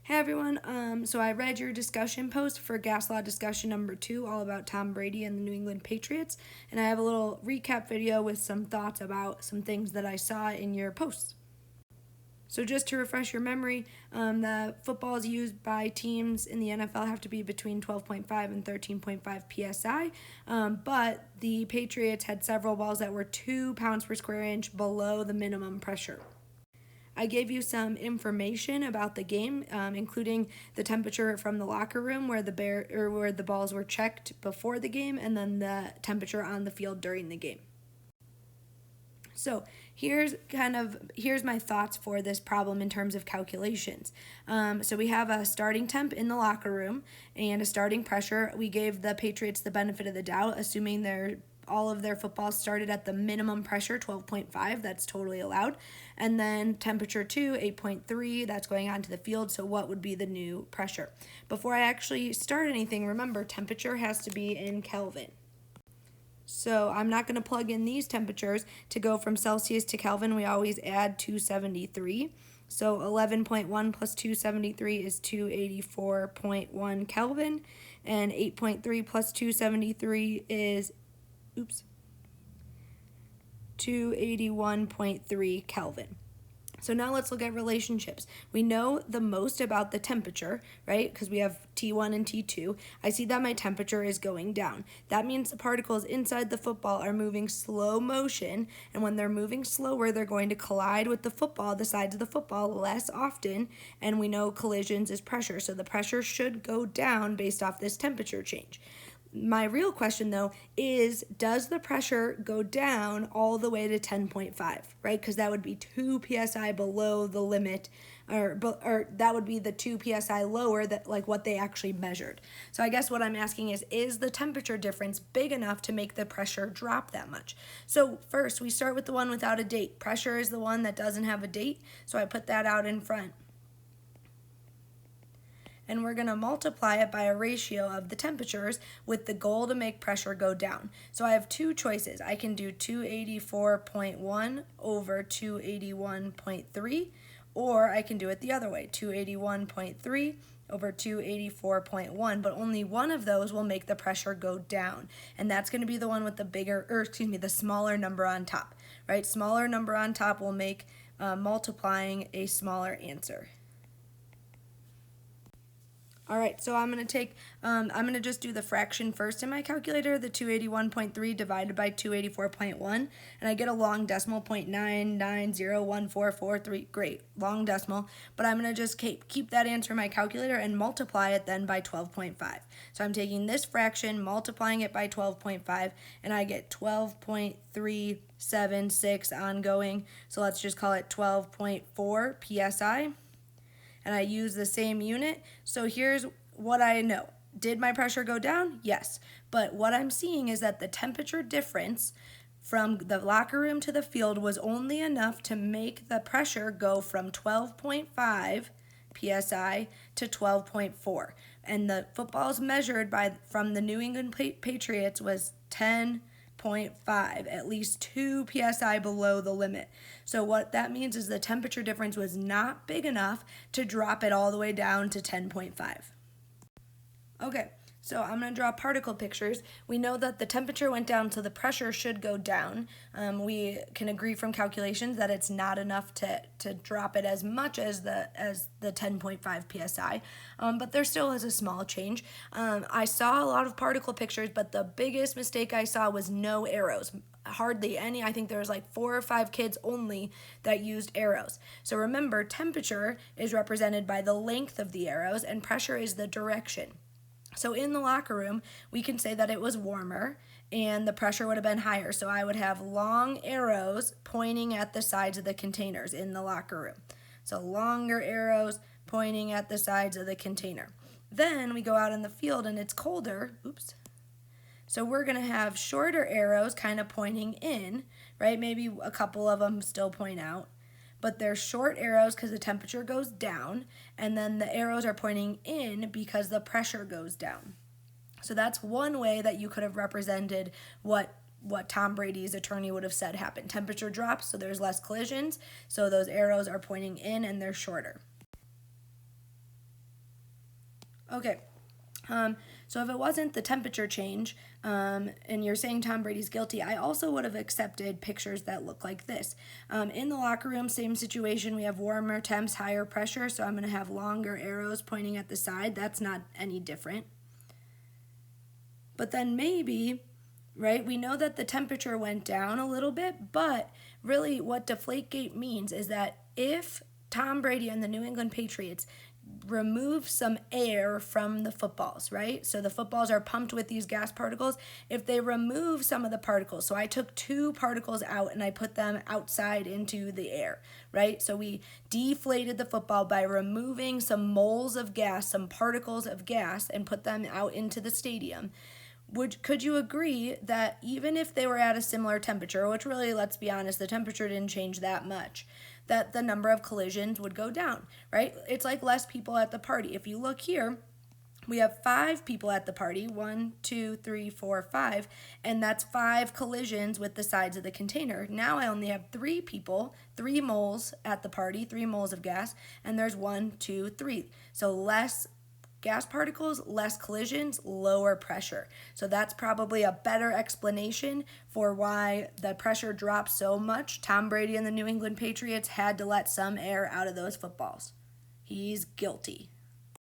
Hey everyone, so I read your discussion post for Gas Law discussion number 2, all about Tom Brady and the New England Patriots, and I have a little recap video with some thoughts about some things that I saw in your posts. So just to refresh your memory, the footballs used by teams in the NFL have to be between 12.5 and 13.5 psi, but the Patriots had several balls that were 2 pounds per square inch below the minimum pressure. I gave you some information about the game, including the temperature from the locker room where the balls were checked before the game, and then the temperature on the field during the game. So here's my thoughts for this problem in terms of calculations. So we have a starting temp in the locker room and a starting pressure. We gave the Patriots the benefit of the doubt, assuming all of their footballs started at the minimum pressure, 12.5, that's totally allowed. And then temperature 2, 8.3, that's going on to the field, so what would be the new pressure? Before I actually start anything, remember, temperature has to be in Kelvin. So I'm not going to plug in these temperatures. To go from Celsius to Kelvin, we always add 273. So 11.1 plus 273 is 284.1 Kelvin, and 8.3 plus 273 is 281.3 Kelvin. So now let's look at relationships. We know the most about the temperature, right? Because we have T1 and T2. I see that my temperature is going down. That means the particles inside the football are moving slow motion, and when they're moving slower, they're going to collide with the football, the sides of the football, less often, and we know collisions is pressure, so the pressure should go down based off this temperature change. My real question, though, is does the pressure go down all the way to 10.5, right? Because that would be 2 psi below the limit, or that would be the 2 psi lower that like what they actually measured. So I guess what I'm asking is the temperature difference big enough to make the pressure drop that much? So first, we start with the one without a date. Pressure is the one that doesn't have a date, so I put that out in front. And we're going to multiply it by a ratio of the temperatures with the goal to make pressure go down. So I have two choices. I can do 284.1 over 281.3, or I can do it the other way, 281.3 over 284.1, but only one of those will make the pressure go down, and that's going to be the one with the smaller number on top, right? Smaller number on top will make multiplying a smaller answer. All right, so I'm going to just do the fraction first in my calculator, the 281.3 divided by 284.1, and I get a long decimal, 0.9901443. Great, long decimal, but I'm going to just keep that answer in my calculator and multiply it then by 12.5. So I'm taking this fraction, multiplying it by 12.5, and I get 12.376 ongoing, so let's just call it 12.4 psi. And I use the same unit. So here's what I know. Did my pressure go down? Yes. But what I'm seeing is that the temperature difference from the locker room to the field was only enough to make the pressure go from 12.5 psi to 12.4. And the footballs measured from the New England Patriots was 10.5, at least 2 psi below the limit. So what that means is the temperature difference was not big enough to drop it all the way down to 10.5. Okay, so I'm going to draw particle pictures. We know that the temperature went down, so the pressure should go down. We can agree from calculations that it's not enough to drop it as much as the 10.5 psi, but there still is a small change. I saw a lot of particle pictures, but the biggest mistake I saw was no arrows. Hardly any. I think there was like 4 or 5 kids only that used arrows. So remember, temperature is represented by the length of the arrows, and pressure is the direction. So in the locker room, we can say that it was warmer and the pressure would have been higher. So I would have long arrows pointing at the sides of the containers in the locker room. So longer arrows pointing at the sides of the container. Then we go out in the field and it's colder. So we're going to have shorter arrows kind of pointing in, right? Maybe a couple of them still point out. But they're short arrows because the temperature goes down, and then the arrows are pointing in because the pressure goes down. So that's one way that you could have represented what Tom Brady's attorney would have said happened. Temperature drops, so there's less collisions, so those arrows are pointing in and they're shorter. Okay. So if it wasn't the temperature change, and you're saying Tom Brady's guilty, I also would have accepted pictures that look like this. In the locker room, same situation. We have warmer temps, higher pressure, so I'm going to have longer arrows pointing at the side. That's not any different. But then maybe, right, we know that the temperature went down a little bit, but really what Deflate-Gate means is that if Tom Brady and the New England Patriots remove some air from the footballs, right? So the footballs are pumped with these gas particles. If they remove some of the particles, so I took 2 particles out and I put them outside into the air, right? So we deflated the football by removing some moles of gas, some particles of gas, and put them out into the stadium. Could you agree that even if they were at a similar temperature, which really, let's be honest, the temperature didn't change that much, that the number of collisions would go down, right? It's like less people at the party. If you look here, we have 5 people at the party, 1, 2, 3, 4, 5, and that's 5 collisions with the sides of the container. Now I only have 3 people, 3 moles at the party, 3 moles of gas, and there's 1, 2, 3. So less gas particles, less collisions, lower pressure. So that's probably a better explanation for why the pressure dropped so much. Tom Brady and the New England Patriots had to let some air out of those footballs. He's guilty.